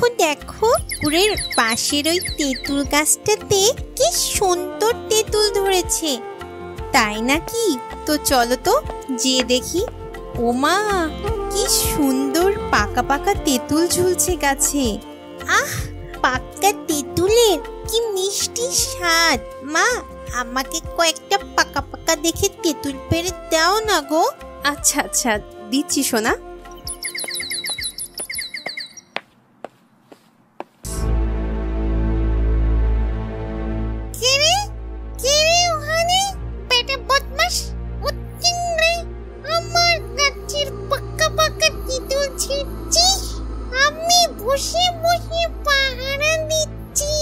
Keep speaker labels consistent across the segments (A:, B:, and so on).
A: দেখো দেখো, পুকুরের পাশের ওই তেঁতুল গাছটাতে কি সুন্দর তেঁতুল ধরেছে। তাই নাকি? তো চলো তো যে দেখি। ওমা, কি সুন্দর পাকা পাকা তেঁতুল ঝুলছে গাছে। আহ, পাকা তেঁতুলের কি মিষ্টি স্বাদ। মা, আমাকে কয়েকটা পাকা পাকা দেখে তেঁতুল পেড়ে দাও না গো।
B: আচ্ছা আচ্ছা, দিচ্ছি সোনা।
A: আমি বসে বসে পাহারা দিচ্ছি,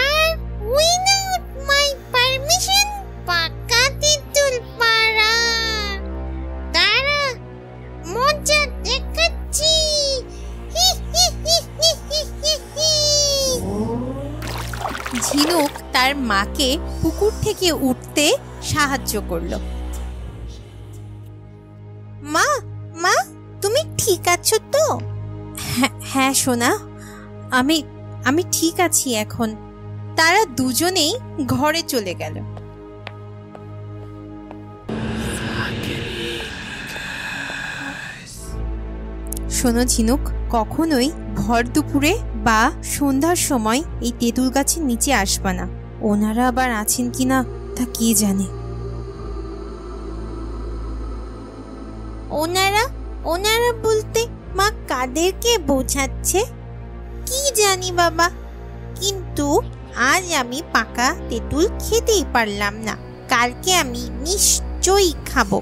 A: আর উইদাউট মাই পারমিশন পাকা তেঁতুল পাড়া। তারা মজা দেখাচ্ছি।
B: ঝিনুক তার মাকে পুকুর থেকে উঠতে সাহায্য করলো।
A: মা, মা, তুমি ঠিক আছো তো?
B: হ্যাঁ সোনা, আমি ঠিক আছি এখন। তারা দুজনেই ঘরে চলে গেল। শোনো ঝিনুক, কখনোই ভর দুপুরে বা সন্ধ্যার সময় এই তেঁতুল গাছের নিচে আসবা না। ওনারা আবার আছেন কিনা তা কে জানে।
A: ওনারা ওনারা বলতে মা কাদেরকে বোঝাচ্ছে? কি জানি বাবা, কিন্তু আজ আমি পাকা তেঁতুল খেতেই পারলাম না। কালকে আমি নিশ্চয়ই খাবো।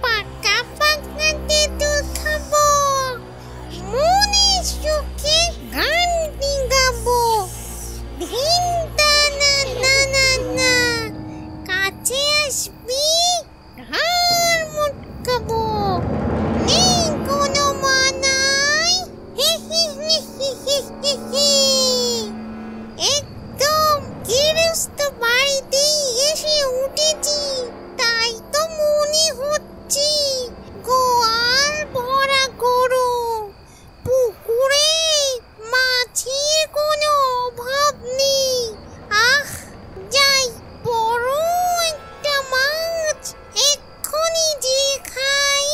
A: পাকা পাকা তেঁতুল খাবো, মনে সুখে গান গাবো। কাছে আসবি, ঘাড় মুটকাবো, নেই কোনো মানাই। একদম গৃহস্থ বাড়িতেই এসে উঠেছি, তাই তো মনে হচ্ছে গোয়াল ভরা গরু, পুকুরে মাছের কোনো অভাব নেই। আহ, যাই বড় একটা মাছ এক্ষুনি যে খাই।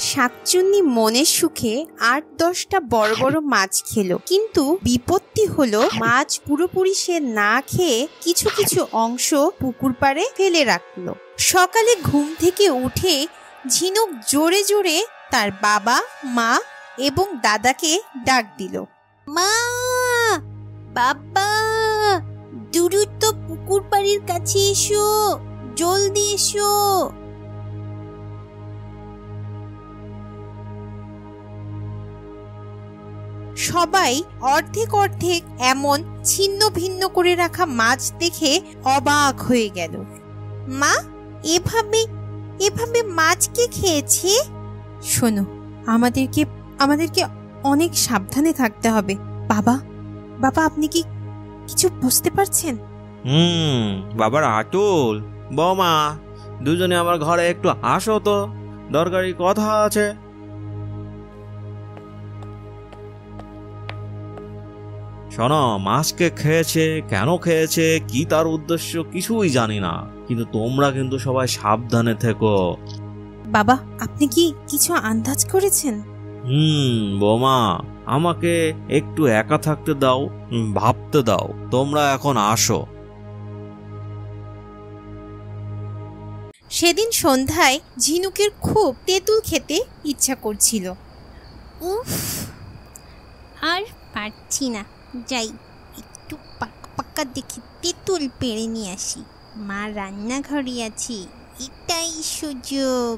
B: শাকচুন্নি মনের সুখে ৮-১০টা বড় বড় মাছ খেলো, কিন্তু বিপত্তি হলো মাছ পুরোপুরি সে না খেয়ে কিছু কিছু অংশ পুকুর পাড়ে ফেলে রাখলো। সকালে ঘুম থেকে উঠে ঝিনুক জোরে জোরে তার বাবা, মা এবং দাদাকে ডাক দিল।
A: মা, বাবা, দ্রুত পুকুর পাড়ের কাছে এসো, জলদি এসো।
B: সবাই অর্ধেক অর্ধেক এমন ছিন্ন ভিন্ন করে রাখা মাছ দেখে অবাক হয়ে গেল।
A: মা, এভাবে এভাবে মাছ কে খেয়েছে?
B: শোনো, আমাদেরকে অনেক সাবধানে থাকতে হবে। বাবা, আপনি কি কিছু বুঝতে পারছেন?
C: বাবার আতুল, বৌমা, দুজনে আমার ঘরে একটু আসো তো, দরকারি কথা আছে। শোনো, মাছকে খেয়েছে, কেন খেয়েছে, কি তার উদ্দেশ্য কিছুই জানি না, কিন্তু তোমরা কিন্তু সবাই সাবধানে থেকো।
B: বাবা, আপনি কি কিছু আন্দাজ করেছেন?
C: বৌমা, আমাকে একটু একা থাকতে দাও, ভাবতে দাও। তোমরা এখন আসো।
B: সেদিন সন্ধ্যায় ঝিনুকের খুব তেঁতুল খেতে ইচ্ছা করছিল।
A: উফ, আর পারছি না। যাই, একটু পাকা পাকা দেখে তেঁতুল পেড়ে নিয়ে আসি। মা রান্নাঘরে আছে, এটাই সুযোগ।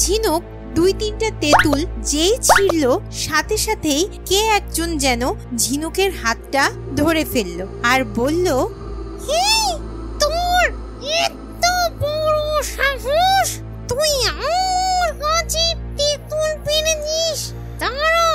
B: ঝিনুক ২-৩টা তেঁতুল যেই ছিঁড়ল, সাথে সাথেই কে একজন যেন ঝিনুকের হাতটা ধরে ফেললো আর বলল,
A: তোর এত বড় সাহস, তুই আমার কাছে তেঁতুল পেড়ে নিস? দাঁড়া,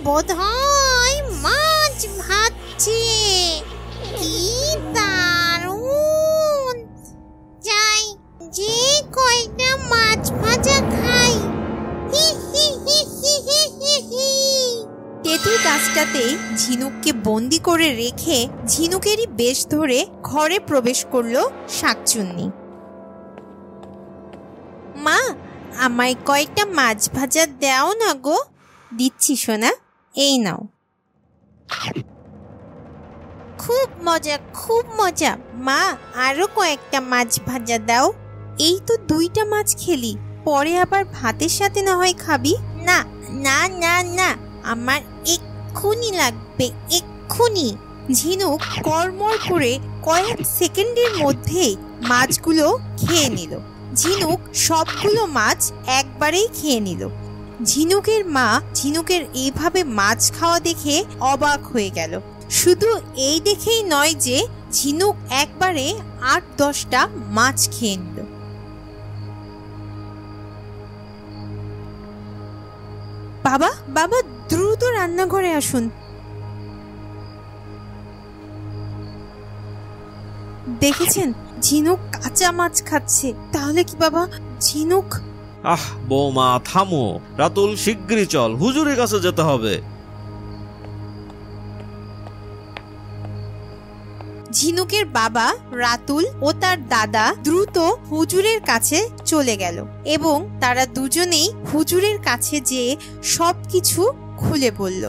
A: বোধহয় মাছ ভাজছে। কি দারুণ! যাই, যে কয়টা মাছ ভাজা খাই। হি হি হি হি হি হি হি।
B: তেঁতুল গাছটাতে ঝিনুককে বন্দি করে রেখে ঝিনুকেরই বেশ ধরে ঘরে প্রবেশ করলো শাকচুন্নি।
A: মা, আমায় কয়টা মাছ ভাজা দাও না গো।
B: দিচ্ছি সোনা, এই নাও।
A: খুব মজা, খুব মজা। মা, আরো কয়েকটা মাছ ভাজা দাও।
B: এই তো 2টা মাছ খেলি, পরে আবার ভাতের সাথে না হয় খাবি।
A: না না না না, আমার এক্ষুনি লাগবে, এক্ষুনি।
B: ঝিনুক কড়মড় করে কয়েক সেকেন্ডের মধ্যেই মাছগুলো খেয়ে নিল। ঝিনুক সবগুলো মাছ একবারেই খেয়ে নিল। ঝিনুকের মা ঝিনুকের এইভাবে মাছ খাওয়া দেখে অবাক হয়ে গেল। শুধু এই দেখেই নয় যে ঝিনুক একবারে 8-10টা মাছ খেয়ে নিল। বাবা, বাবা, দ্রুত রান্নাঘরে আসুন। দেখেছেন, ঝিনুক কাঁচা মাছ খাচ্ছে। তাহলে কি বাবা, ঝিনুক?
C: আহ বৌমা, থামো। রাতুল, শিগগিরই চল, হুজুরের কাছে যেতে হবে।
B: ঝিনুকের বাবা রাতুল ও তার দাদা দ্রুত হুজুরের কাছে চলে গেল এবং তারা দুজনেই হুজুরের কাছে যেয়ে সবকিছু খুলে বলল।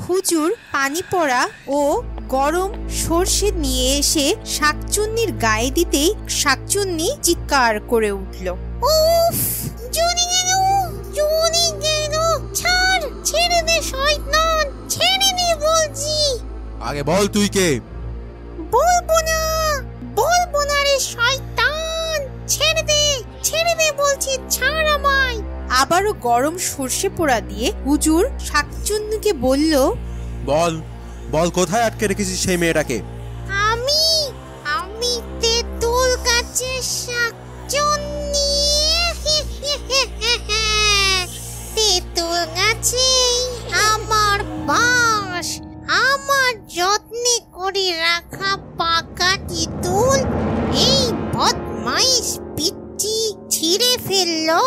B: হুজুর পানি পড়া ও গরম সর্ষে নিয়ে এসে শাকচুন্নির গায়ে দিতেই শাকচুন্নি চিৎকার করে উঠল।
A: উফ, জনি গেল, জনি গেল। ছাড়, ছেড়ে দে শয়তান, ছেড়ে দে বলছি।
D: আগে বল তুই কে?
A: বলবো না, বলবো না রে শয়তান। ছেড়ে দে, ছেড়ে দে বলছি, ছাড় আমায়।
B: আবারও গরম সর্ষে পোড়া দিয়ে হুজুর শাকচুন্নিকে বলল,
D: বল বল, কোথায় আটকে রেখেছিস সেই মেয়েটাকে?
A: আমি আমি তেঁতুল গাছের শাকচুন্নি। তেঁতুল গাছেই আমার বাস। আমার যত্নে করে রাখা পাকা তেঁতুল এই বদমাইশ পিচ্চি ছিঁড়ে ফেললো।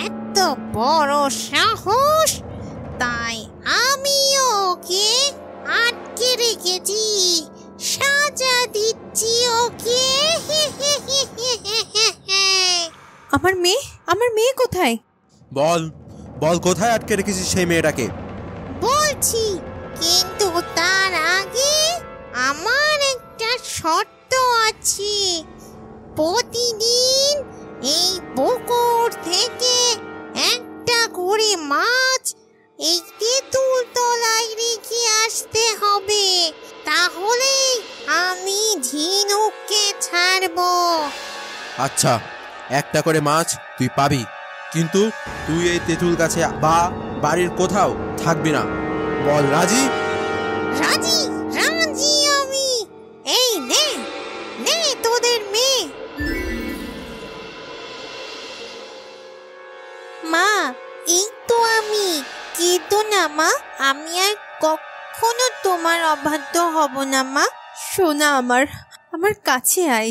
A: এত বড় সাহস! তাই আমি ওকে আটকে রেখেছি, সাজা দিচ্ছি ওকে।
B: আমার মেয়ে, আমার মেয়ে কোথায়?
D: বল বল, কোথায় আটকে রেখেছিস সেই মেয়েটাকে?
A: বলছি, কিন্তু তার আগে আমার একটা শর্ত আছে। প্রতিদিন এই পুকুর থেকে একটা করে মাছ এই তেঁতুল তলায় রেখে আসতে হবে, তাহলে আমি ঝিনুককে ছাড়বো।
D: আচ্ছা, একটা করে মাছ তুই পাবি, কিন্তু তুই এই তেঁতুল গাছে বা বাড়ির কোথাও থাকবি না। বল রাজি?
A: রাজি, রাজি আমি। এই নে, নে তোদের মেয়ে। মা, এই তো আমি। কেঁদো না মা, আমি আর কখনো তোমার অবাধ্য হব না মা।
B: সোনা আমার, আমার কাছে আয়।